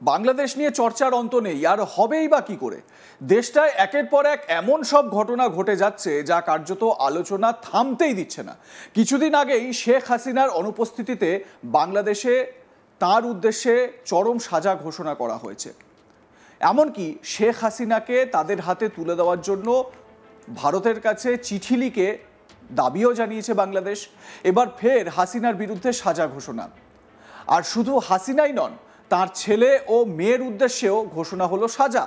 বাংলাদেশ নিয়ে চর্চার অন্ত নেই, আর হবেই বা কি করে। দেশটায় একের পর এক এমন সব ঘটনা ঘটে যাচ্ছে যা কার্যত আলোচনা থামতেই দিচ্ছে না। কিছুদিন আগেই শেখ হাসিনার অনুপস্থিতিতে বাংলাদেশে তার উদ্দেশ্যে চরম সাজা ঘোষণা করা হয়েছে। এমনকি শেখ হাসিনাকে তাদের হাতে তুলে দেওয়ার জন্য ভারতের কাছে চিঠি লিখে দাবিও জানিয়েছে বাংলাদেশ। এবার ফের হাসিনার বিরুদ্ধে সাজা ঘোষণা। আর শুধু হাসিনাই নন, তার ছেলে ও মেয়ের উদ্দেশ্যেও ঘোষণা হলো সাজা।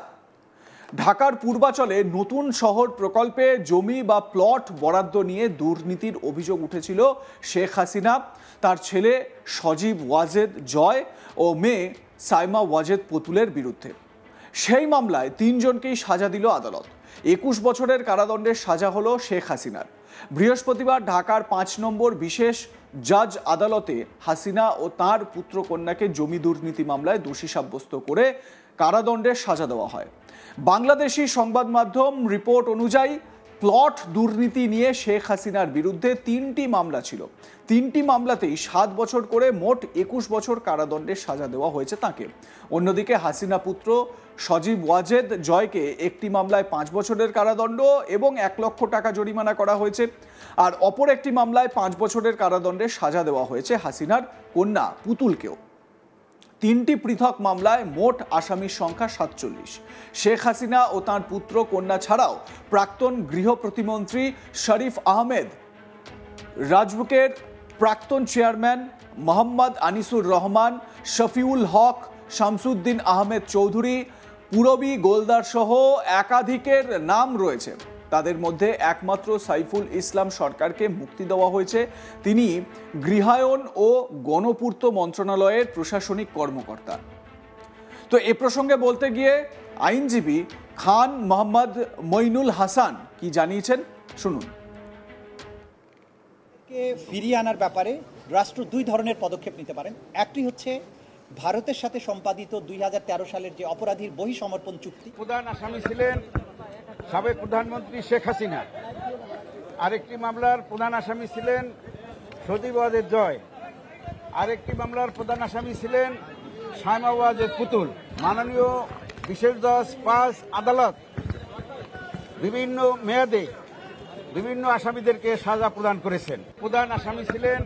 ঢাকার পূর্বাচলে নতুন শহর প্রকল্পে জমি বা প্লট বরাদ্দ নিয়ে দুর্নীতির অভিযোগ উঠেছিল শেখ হাসিনা, তার ছেলে সজীব ওয়াজেদ জয় ও মেয়ে সাইমা ওয়াজেদ পুতুলের বিরুদ্ধে। সেই মামলায় 3 জনকেই সাজা দিল আদালত। 21 বছরের কারাদণ্ডের সাজা হলো শেখ হাসিনার। বৃহস্পতিবার ঢাকার 5 নম্বর বিশেষ জাজ আদালতে হাসিনা ও তার পুত্রকন্যাকে জমি দুর্নীতি মামলায় দোষী সাব্যস্ত করে কারাদণ্ডের সাজা দেওয়া হয়। বাংলাদেশি সংবাদ মাধ্যম রিপোর্ট অনুযায়ী প্লট দুর্নীতি নিয়ে শেখ হাসিনার বিরুদ্ধে 3টি মামলা ছিল। 3টি মামলাতেই 7 বছর করে মোট 21 বছর কারাদণ্ডের সাজা দেওয়া হয়েছে তাকে। অন্যদিকে হাসিনা পুত্র সজীব ওয়াজেদ জয়কে একটি মামলায় 5 বছরের কারাদণ্ড এবং 1 লক্ষ টাকা জরিমানা করা হয়েছে। আর অপর একটি মামলায় 5 বছরের কারাদণ্ডের সাজা দেওয়া হয়েছে হাসিনার কন্যা পুতুলকেও। 3টি পৃথক মামলায় মোট আসামির সংখ্যা 47। শেখ হাসিনা ও তার পুত্র কন্যা ছাড়াও প্রাক্তন গৃহ প্রতিমন্ত্রী শরীফ আহমেদ, রাজউকের প্রাক্তন চেয়ারম্যান মোহাম্মদ আনিসুর রহমান, শফিউল হক, শামসুদ্দিন আহমেদ চৌধুরী, পুরবী গোলদার সহ একাধিকের নাম রয়েছে। তাদের মধ্যে একমাত্র সাইফুল ইসলাম সরকারকে মুক্তি দেওয়া হয়েছে। তিনি গৃহায়ন ও গণপূর্ত মন্ত্রণালয়ের প্রশাসনিক কর্মকর্তা। তো এ প্রসঙ্গে বলতে গিয়ে আইনজীবী খান মোহাম্মদ মইনুল হাসান কি জানিয়েছেন শুনুন। ফিরিয়ে আনার ব্যাপারে রাষ্ট্র 2 ধরনের পদক্ষেপ নিতে পারেন। একটি হচ্ছে ভারতের সাথে সম্পাদিত 2013 সালের যে অপরাধীর বহিঃসমর্পণ চুক্তি। প্রধান আসামি ছিলেন সাবেক প্রধানমন্ত্রী শেখ হাসিনা। আরেকটি মামলার প্রধান আসামি ছিলেন সজীব ওয়াজেদ জয়। আরেকটি মামলার প্রধান আসামি ছিলেন সাইমা ওয়াজেদ পুতুল। মাননীয় বিশেষ জজ 5 আদালত বিভিন্ন মেয়াদে বিভিন্ন আসামিদেরকে সাজা প্রদান করেছেন। প্রধান আসামি ছিলেন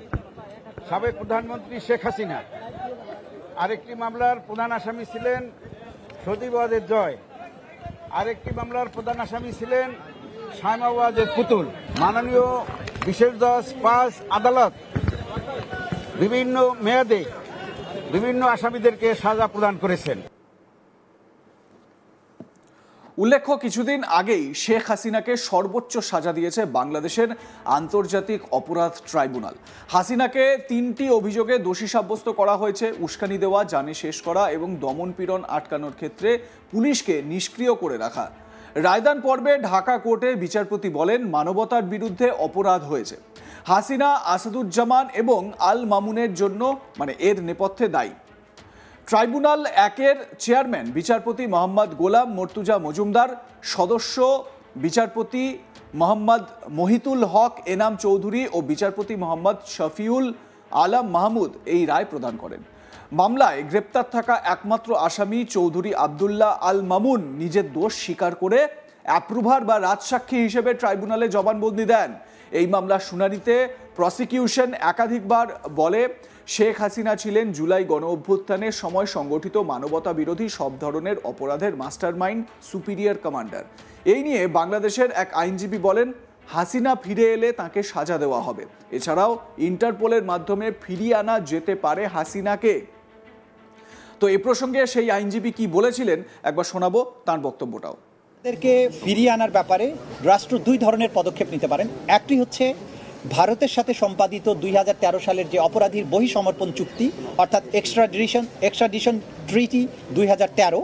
সাবেক প্রধানমন্ত্রী শেখ হাসিনা। আরেকটি মামলার প্রধান আসামি ছিলেন সজীব ওয়াজেদ জয়। আরেকটি মামলার প্রধান আসামি ছিলেন সাইমা ওয়াজেদ পুতুল। মাননীয় বিশেষ জজ 5 আদালত বিভিন্ন মেয়াদে বিভিন্ন আসামিদেরকে সাজা প্রদান করেছেন। উল্লেখ্য, কিছুদিন আগেই শেখ হাসিনাকে সর্বোচ্চ সাজা দিয়েছে বাংলাদেশের আন্তর্জাতিক অপরাধ ট্রাইব্যুনাল। হাসিনাকে 3টি অভিযোগে দোষী সাব্যস্ত করা হয়েছে। উস্কানি দেওয়া, জানে শেষ করা এবং দমনপীড়ন আটকানোর ক্ষেত্রে পুলিশকে নিষ্ক্রিয় করে রাখা। রায়দান পর্বে ঢাকা কোর্টে বিচারপতি বলেন, মানবতার বিরুদ্ধে অপরাধ হয়েছে। হাসিনা, আসাদুজ্জামান এবং আল মামুনের জন্য এর নেপথ্যে দায়ী। ট্রাইব্যুনাল 1-এর চেয়ারম্যান বিচারপতি মোহাম্মদ গোলাম মর্তুজা মজুমদার, সদস্য বিচারপতি মোহাম্মদ মহিতুল হক এনাম চৌধুরী ও বিচারপতি মোহাম্মদ শফিউল আলম মাহমুদ এই রায় প্রদান করেন। মামলায় গ্রেপ্তার থাকা একমাত্র আসামি চৌধুরী আবদুল্লাহ আল মামুন নিজের দোষ স্বীকার করে অ্যাপ্রুভার বা রাজসাক্ষী হিসেবে ট্রাইব্যুনালে জবানবন্দি দেন। এই মামলার শুনানিতে প্রসিকিউশন একাধিকবার বলে, শেখ হাসিনা ছিলেন জুলাই গণ অভ্যুত্থানের সময় সংগঠিত মানবতা বিরোধী সব ধরনের অপরাধের মাস্টারমাইন্ড, সুপিরিয়র কমান্ডার। এই নিয়ে বাংলাদেশের এক আইনজীবী বলেন, হাসিনা ফিরে এলে তাকে সাজা দেওয়া হবে। এছাড়াও ইন্টারপোলের মাধ্যমে ফিরিয়ে আনা যেতে পারে হাসিনাকে। তো এ প্রসঙ্গে সেই আইনজীবী কি বলেছিলেন একবার শোনাবো তার বক্তব্যটাও। তাদেরকে ফিরিয়ে আনার ব্যাপারে রাষ্ট্র 2 ধরনের পদক্ষেপ নিতে পারেন। একটি হচ্ছে ভারতের সাথে সম্পাদিত 2013 সালের যে অপরাধীর বহিঃসমর্পণ চুক্তি, অর্থাৎ এক্সট্রাডিশন ট্রিটি 2013,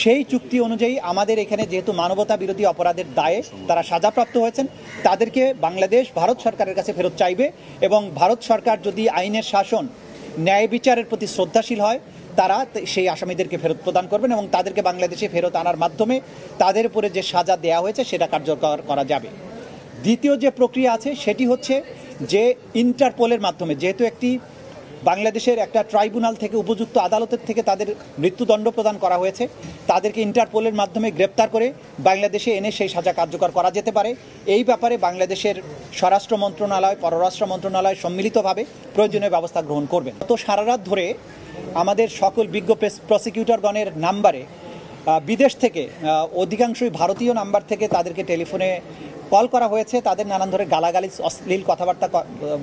সেই চুক্তি অনুযায়ী আমাদের এখানে যেহেতু মানবতা বিরোধী অপরাধের দায়ে তারা সাজাপ্রাপ্ত হয়েছেন, তাদেরকে বাংলাদেশ ভারত সরকারের কাছে ফেরত চাইবে এবং ভারত সরকার যদি আইনের শাসন, ন্যায় বিচারের প্রতি শ্রদ্ধাশীল হয়, তারা সেই আসামিদেরকে ফেরত প্রদান করবেন এবং তাদেরকে বাংলাদেশে ফেরত আনার মাধ্যমে তাদের উপরে যে সাজা দেওয়া হয়েছে সেটা কার্যকর করা যাবে। দ্বিতীয় যে প্রক্রিয়া আছে সেটি হচ্ছে যে ইন্টারপোলের মাধ্যমে, যেহেতু একটি বাংলাদেশের একটা ট্রাইব্যুনাল থেকে, উপযুক্ত আদালতের থেকে তাদের মৃত্যুদণ্ড প্রদান করা হয়েছে। তাদেরকে ইন্টারপোলের মাধ্যমে গ্রেপ্তার করে বাংলাদেশে এনে সেই সাজা কার্যকর করা যেতে পারে। এই ব্যাপারে বাংলাদেশের স্বরাষ্ট্র মন্ত্রণালয়, পররাষ্ট্র মন্ত্রণালয় সম্মিলিতভাবে প্রয়োজনীয় ব্যবস্থা গ্রহণ করবেন। তো সারা রাত ধরে আমাদের সকল বিজ্ঞ প্রসিকিউটরগণের নাম্বারে বিদেশ থেকে, অধিকাংশই ভারতীয় নাম্বার থেকে তাদেরকে টেলিফোনে কল করা হয়েছে। তাদের নানান ধরনের গালাগালি, অশ্লীল কথাবার্তা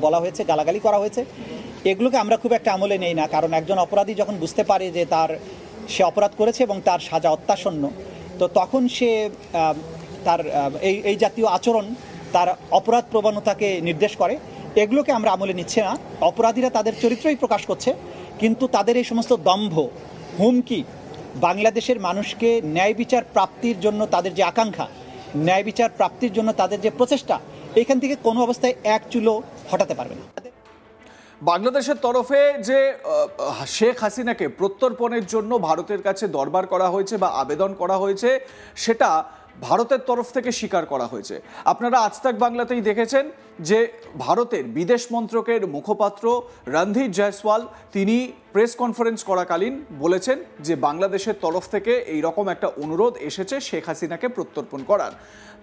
বলা হয়েছে, গালাগালি করা হয়েছে। এগুলোকে আমরা খুব একটা আমলে নেই না, কারণ একজন অপরাধী যখন বুঝতে পারে যে সে অপরাধ করেছে এবং তার সাজা অত্যাসন্ন, তো তখন সে তার এই জাতীয় আচরণ তার অপরাধ প্রবণতাকে নির্দেশ করে। এগুলোকে আমরা আমলে নিচ্ছি না। অপরাধীরা তাদের চরিত্রই প্রকাশ করছে, কিন্তু তাদের এই সমস্ত দম্ভ, হুমকি, বাংলাদেশের মানুষকে ন্যায় বিচার প্রাপ্তির জন্য তাদের যে আকাঙ্ক্ষা, ন্যায় বিচার প্রাপ্তির জন্য তাদের যে প্রচেষ্টা, এখান থেকে কোনো অবস্থায় এক চুলো হটাতে পারবে না। বাংলাদেশের তরফে যে শেখ হাসিনাকে প্রত্যর্পণের জন্য ভারতের কাছে দরবার করা হয়েছে বা আবেদন করা হয়েছে, সেটা ভারতের তরফ থেকে স্বীকার করা হয়েছে। আপনারা আজ তাক বাংলাতেই দেখেছেন যে ভারতের বিদেশ মন্ত্রকের মুখপাত্র রণধীর জয়সওয়াল তিনি প্রেস কনফারেন্স করাকালীন বলেছেন যে বাংলাদেশের তরফ থেকে এই রকম একটা অনুরোধ এসেছে শেখ হাসিনাকে প্রত্যর্পণ করার।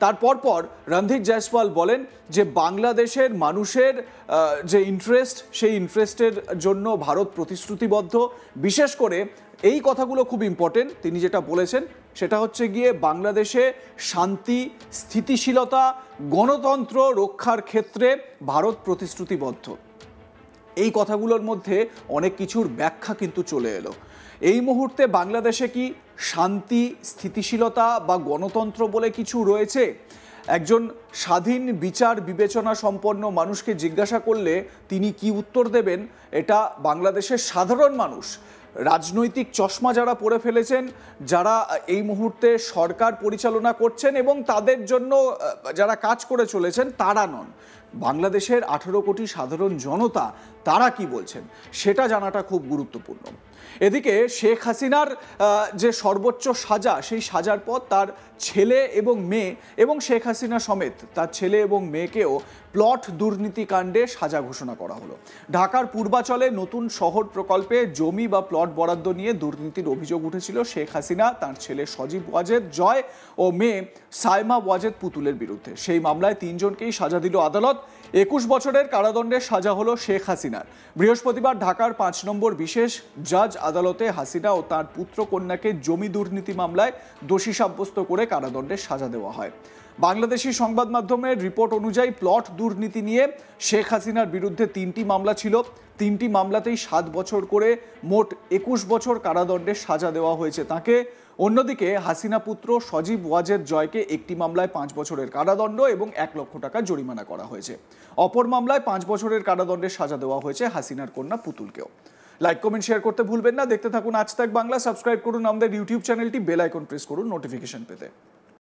তারপর রণধীর জয়সওয়াল বলেন যে বাংলাদেশের মানুষের যে ইন্টারেস্ট, সেই ইন্টারেস্টের জন্য ভারত প্রতিশ্রুতিবদ্ধ। বিশেষ করে এই কথাগুলো খুব ইম্পর্টেন্ট, তিনি যেটা বলেছেন সেটা হচ্ছে গিয়ে বাংলাদেশে শান্তি, স্থিতিশীলতা, গণতন্ত্র রক্ষার ক্ষেত্রে ভারত প্রতিশ্রুতিবদ্ধ। এই কথাগুলোর মধ্যে অনেক কিছুর ব্যাখ্যা কিন্তু চলে এলো। এই মুহূর্তে বাংলাদেশে কি শান্তি, স্থিতিশীলতা বা গণতন্ত্র বলে কিছু রয়েছে? একজন স্বাধীন বিচার বিবেচনা সম্পন্ন মানুষকে জিজ্ঞাসা করলে তিনি কি উত্তর দেবেন, এটা বাংলাদেশের সাধারণ মানুষ, রাজনৈতিক চশমা যারা পরে ফেলেছেন, যারা এই মুহূর্তে সরকার পরিচালনা করছেন এবং তাদের জন্য যারা কাজ করে চলেছেন, তারা নন। বাংলাদেশের 18 কোটি সাধারণ জনতা তারা কি বলছেন সেটা জানাটা খুব গুরুত্বপূর্ণ। এদিকে শেখ হাসিনার যে সর্বোচ্চ সাজা, সেই সাজার পর তার ছেলে এবং মেয়ে এবং শেখ হাসিনা সমেত তার ছেলে এবং মেয়েকেও প্লট দুর্নীতিকাণ্ডে সাজা ঘোষণা করা হলো। ঢাকার পূর্বাচলে নতুন শহর প্রকল্পে জমি বা প্লট বরাদ্দ নিয়ে দুর্নীতির অভিযোগ উঠেছিল শেখ হাসিনা, তার ছেলে সজীব ওয়াজেদ জয় ও মেয়ে সাইমা ওয়াজেদ পুতুলের বিরুদ্ধে। সেই মামলায় 3 জনকেই সাজা দিল আদালত। 21 বছরের কারাদণ্ডের সাজা হলো শেখ হাসিনার। বৃহস্পতিবার ঢাকার 5 নম্বর বিশেষ জাজ আদালতে হাসিনা ও তার পুত্র কন্যাকে জমি দুর্নীতি মামলায় দোষী সাব্যস্ত করে কারাদণ্ডের সাজা দেওয়া হয়। বাংলাদেশি সংবাদ মাধ্যমের রিপোর্ট অনুযায়ী প্লট দুর্নীতি নিয়ে শেখ হাসিনার বিরুদ্ধে 3টি মামলা ছিল। 3টি মামলাতেই 7 বছর করে মোট 21 বছর কারাদণ্ডের সাজা দেওয়া হয়েছে তাকে। অন্যদিকে হাসিনা পুত্র সজীব ওয়াজেদ জয়কে একটি মামলায় 5 বছরের কারাদণ্ড এবং 1 লক্ষ টাকা জরিমানা করা হয়েছে। অপর মামলায় 5 বছরের কারাদণ্ডের সাজা দেওয়া হয়েছে হাসিনার কন্যা পুতুলকেও। লাইক, কমেন্ট, শেয়ার করতে ভুলবেন না। দেখতে থাকুন আজ তাক বাংলা। সাবস্ক্রাইব করুন আমাদের ইউটিউব চ্যানেলটি, বেল আইকন প্রেস করুন নোটিফিকেশন পেতে।